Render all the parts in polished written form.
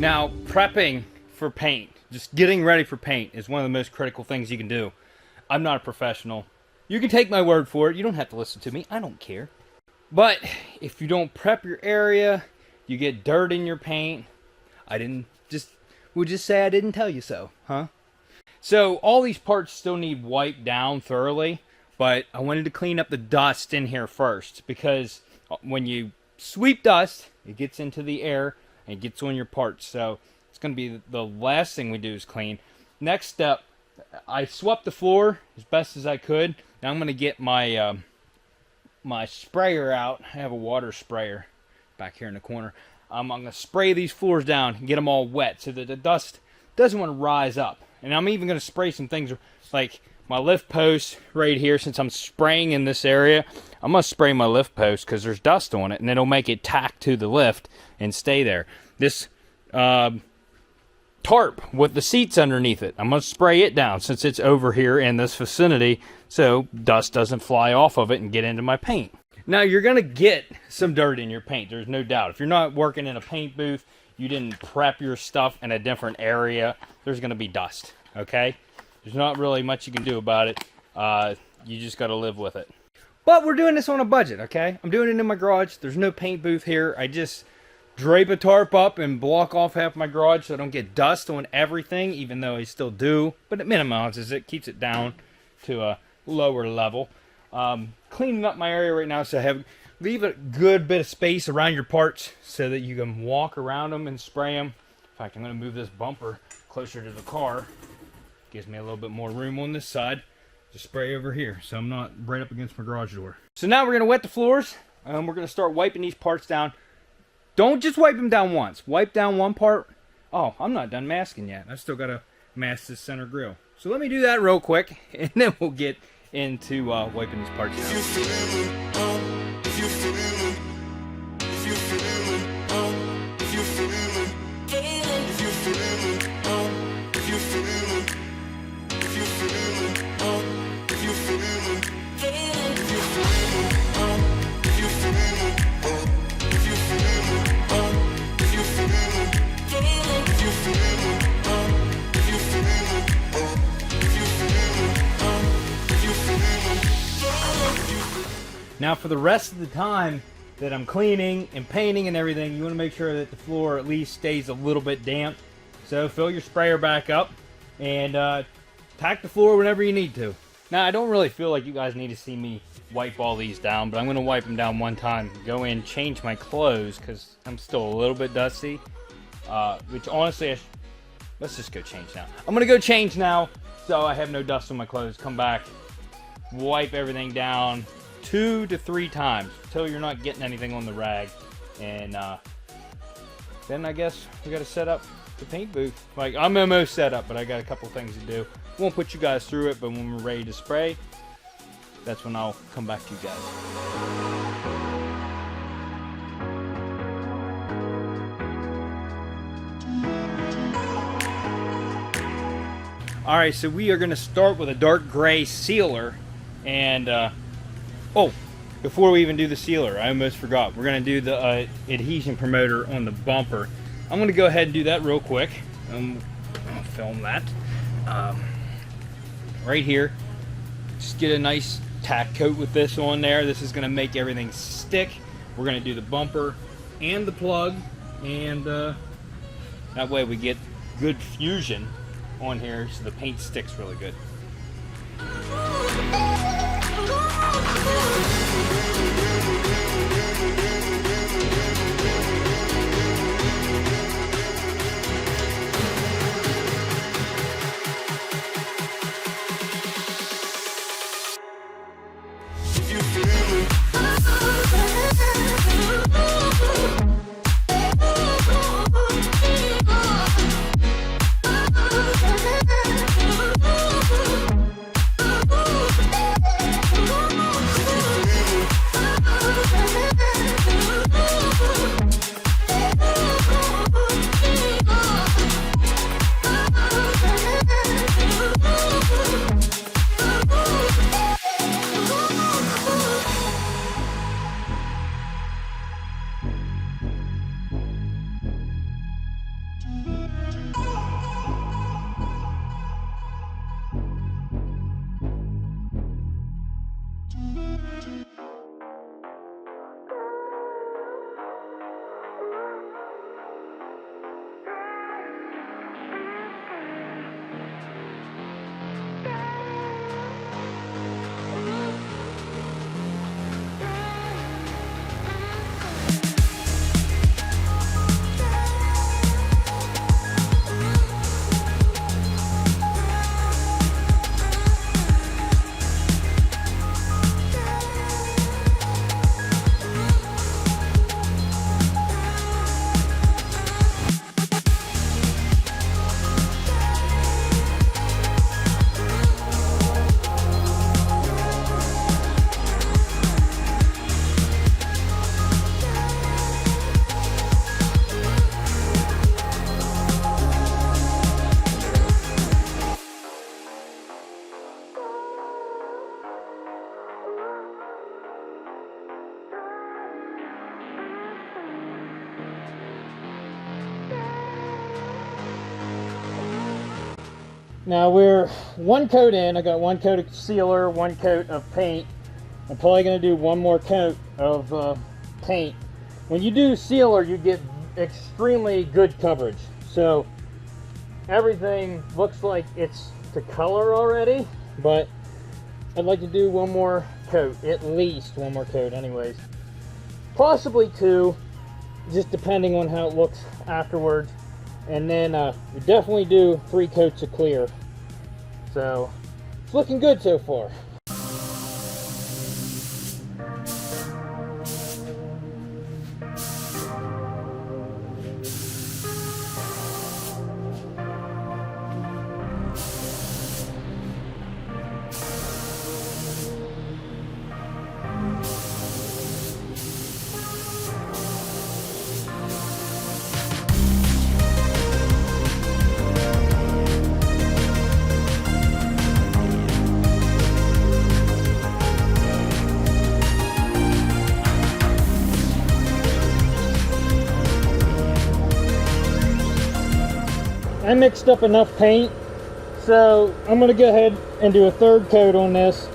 Now, prepping for paint, just getting ready for paint, is one of the most critical things you can do. I'm not a professional. You can take my word for it. You don't have to listen to me. I don't care. But if you don't prep your area, you get dirt in your paint. We'll just say I didn't tell you so, huh? So all these parts still need wiped down thoroughly, but I wanted to clean up the dust in here first, because when you sweep dust, it gets into the air and it gets on your parts. So it's going to be the last thing we do is clean. Next step, I swept the floor as best as I could. Now I'm going to get my my sprayer out. I have a water sprayer back here in the corner. I'm going to spray these floors down and get them all wet so that the dust doesn't want to rise up. And I'm even going to spray some things like my lift post right here. Since I'm spraying in this area, I'm going to spray my lift post because there's dust on it, and it'll make it tack to the lift and stay there. This tarp with the seats underneath it, I'm going to spray it down since it's over here in this vicinity so dust doesn't fly off of it and get into my paint. Now, you're going to get some dirt in your paint, there's no doubt. If you're not working in a paint booth, you didn't prep your stuff in a different area, there's going to be dust, okay? There's not really much you can do about it. You just got to live with it. But we're doing this on a budget, okay? I'm doing it in my garage. There's no paint booth here. I just drape a tarp up and block off half my garage so I don't get dust on everything, even though I still do. But it minimizes it, keeps it down to a lower level. Cleaning up my area right now so I leave a good bit of space around your parts so that you can walk around them and spray them. In fact, I'm going to move this bumper closer to the car. Gives me a little bit more room on this side to spray over here so I'm not right up against my garage door. So now we're going to wet the floors. We're going to start wiping these parts down. Don't just wipe them down once. Wipe down one part. Oh, I'm not done masking yet. I still got to mask this center grill. So let me do that real quick, and then we'll get into wiping these parts down. Now for the rest of the time that I'm cleaning and painting and everything, you want to make sure that the floor at least stays a little bit damp. So fill your sprayer back up and tack the floor whenever you need to. Now I don't really feel like you guys need to see me wipe all these down, but I'm going to wipe them down one time, go in, change my clothes because I'm still a little bit dusty. Which honestly, let's just go change now. I'm going to go change now so I have no dust on my clothes. Come back, wipe everything down 2 to 3 times until you're not getting anything on the rag, and then I guess we got to set up the paint booth. Like, I'm almost set up, but I got a couple things to do. Won't put you guys through it, but when we're ready to spray, that's when I'll come back to you guys. Alright, so we are going to start with a dark gray sealer, and oh, before we even do the sealer, I almost forgot. We're going to do the adhesion promoter on the bumper. I'm going to go ahead and do that real quick. I'll film that. Right here. Just get a nice tack coat with this on there. This is going to make everything stick. We're going to do the bumper and the plug, and that way we get good fusion on here so the paint sticks really good. Now we're one coat in. I got one coat of sealer, one coat of paint. I'm probably going to do one more coat of paint. When you do sealer, you get extremely good coverage. So everything looks like it's to color already, but I'd like to do one more coat, at least one more coat anyways. Possibly two, just depending on how it looks afterwards. And then we definitely do 3 coats of clear. So it's looking good so far. I mixed up enough paint, so I'm going to go ahead and do a 3rd coat on this,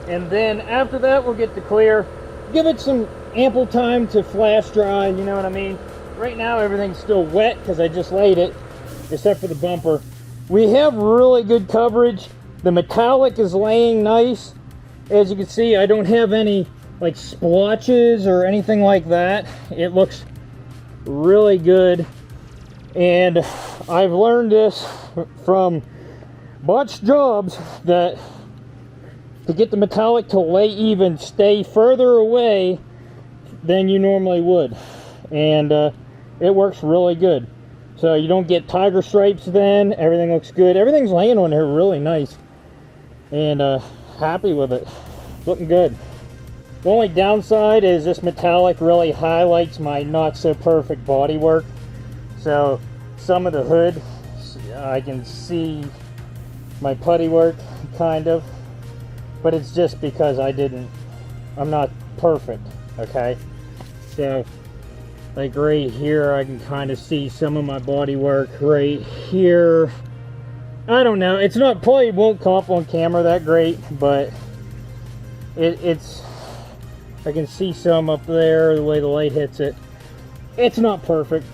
and then after that we'll get the clear. Give it some ample time to flash dry, you know what I mean? Right now everything's still wet because I just laid it, except for the bumper. We have really good coverage. The metallic is laying nice. As you can see, I don't have any like splotches or anything like that. It looks really good. And I've learned this from botched jobs, that to get the metallic to lay even, stay further away than you normally would. And it works really good. So you don't get tiger stripes then. Everything looks good. Everything's laying on here really nice. And happy with it. Looking good. The only downside is this metallic really highlights my not so perfect bodywork. So some of the hood, I can see my putty work kind of, but it's just because I'm not perfect, okay? So like right here, I can kind of see some of my body work right here. I don't know, it's not, probably won't come up on camera that great, but it's, I can see some up there, the way the light hits it. It's not perfect,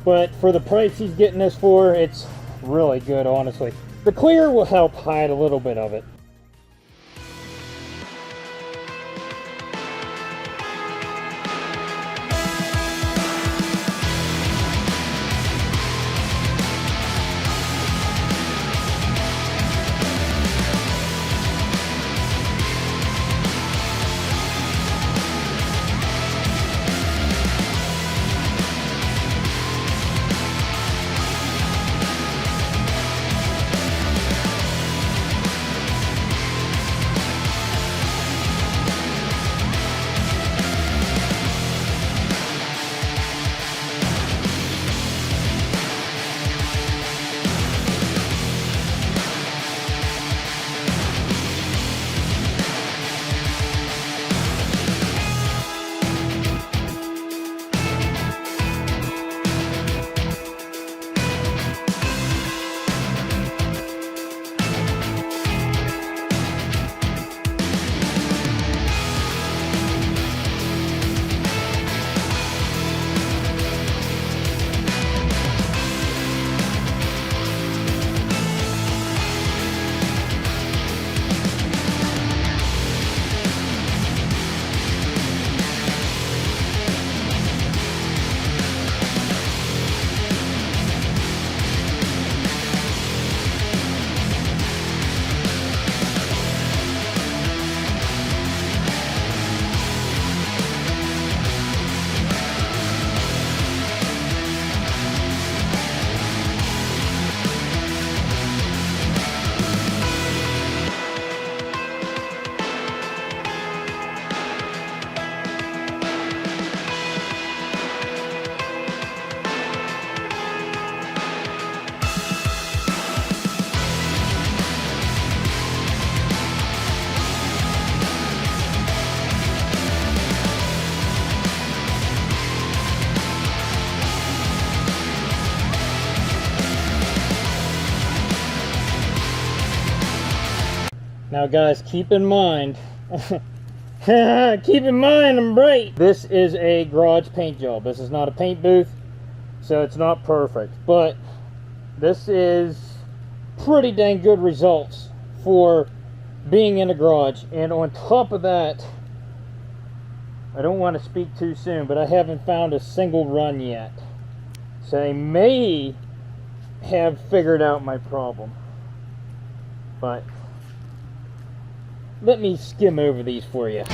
but for the price he's getting this for, it's really good, honestly. The clear will help hide a little bit of it. Now guys, keep in mind, keep in mind I'm bright. This is a garage paint job. This is not a paint booth, so it's not perfect. But this is pretty dang good results for being in a garage. And on top of that, I don't want to speak too soon, but I haven't found a single run yet. So I may have figured out my problem. But let me skim over these for you.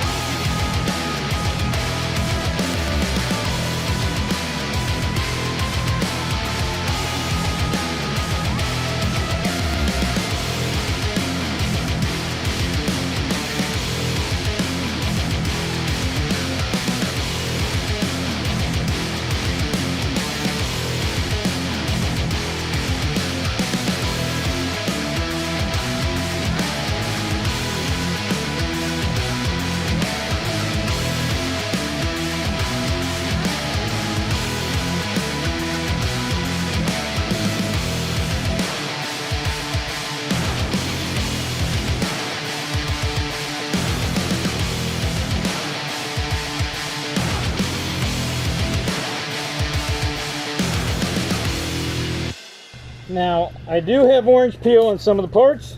Now, I do have orange peel in some of the parts.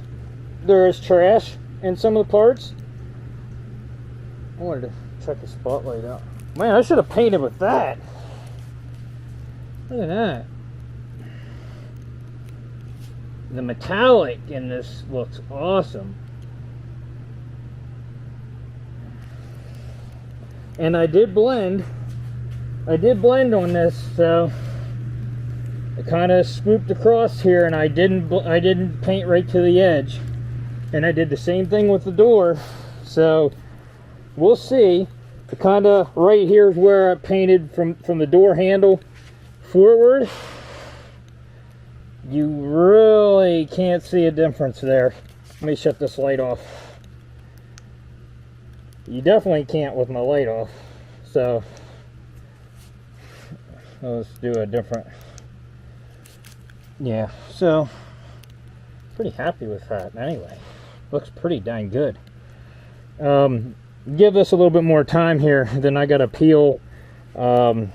There is trash in some of the parts. I wanted to check the spotlight out. Man, I should have painted with that. Look at that. The metallic in this looks awesome. And I did blend on this, so I kind of swooped across here, and I didn't paint right to the edge. And I did the same thing with the door, so we'll see. Kind of right here is where I painted from the door handle forward. You really can't see a difference there. Let me shut this light off. You definitely can't with my light off. So let's do a different. Yeah, so pretty happy with that. Anyway, looks pretty dang good. Give this a little bit more time here. Then I got to peel that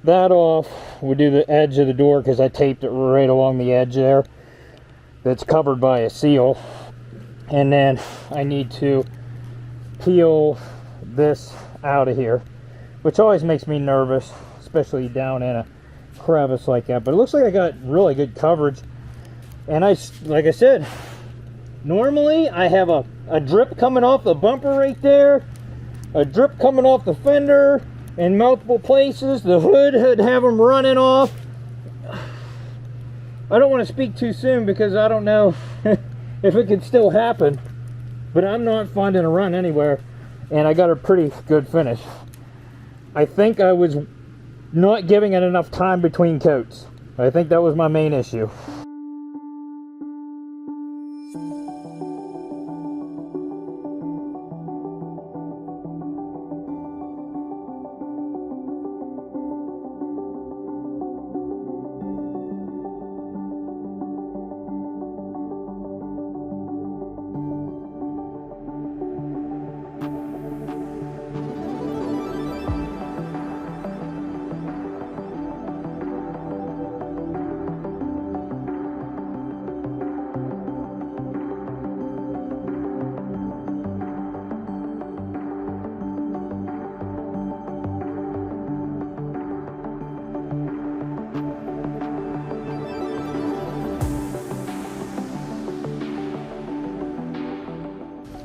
off. We'll do the edge of the door because I taped it right along the edge there. That's covered by a seal. And then I need to peel this out of here, which always makes me nervous, especially down in a crevice like that. But it looks like I got really good coverage. And like I said, normally I have a drip coming off the bumper right there, a drip coming off the fender in multiple places. The hood would have them running off. I don't want to speak too soon because I don't know if it could still happen, but I'm not finding a run anywhere, and I got a pretty good finish. I think I was not giving it enough time between coats. I think that was my main issue.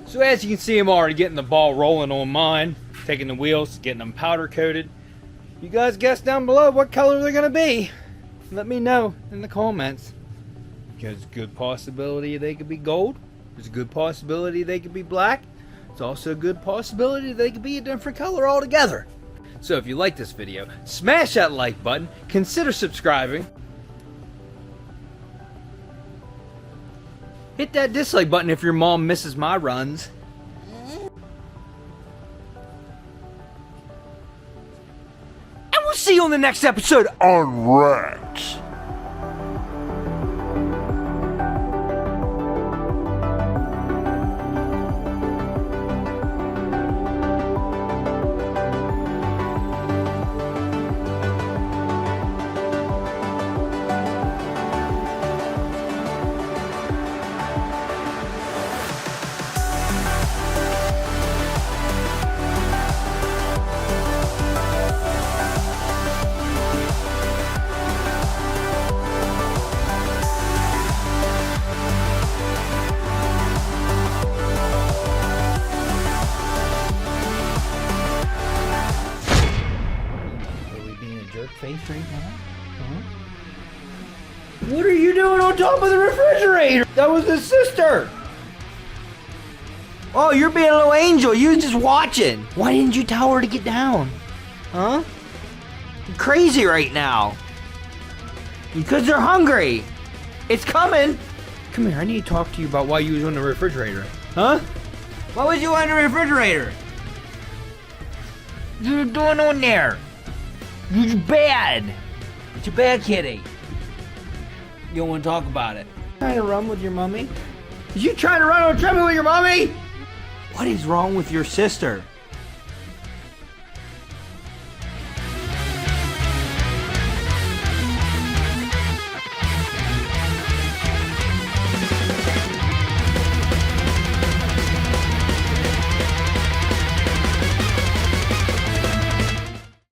So as you can see, I'm already getting the ball rolling on mine, taking the wheels, getting them powder coated. You guys guess down below what color they're gonna be. Let me know in the comments. There's a good possibility they could be gold. There's a good possibility they could be black. It's also a good possibility they could be a different color altogether. So if you like this video, smash that like button, consider subscribing. Hit that dislike button if your mom misses my runs. And we'll see you on the next episode on Rex. face right now? What are you doing on top of the refrigerator? That was his sister. Oh, you're being a little angel. You was just watching. Why didn't you tell her to get down? Huh? You're crazy right now. Because they're hungry. It's coming. Come here, I need to talk to you about why you was on the refrigerator. Huh? What was you on the refrigerator? What you doing on there? You're bad. It's a bad kitty. You don't want to talk about it. Trying to run with your mommy? Is you trying to run on a treadmill with your mommy? What is wrong with your sister?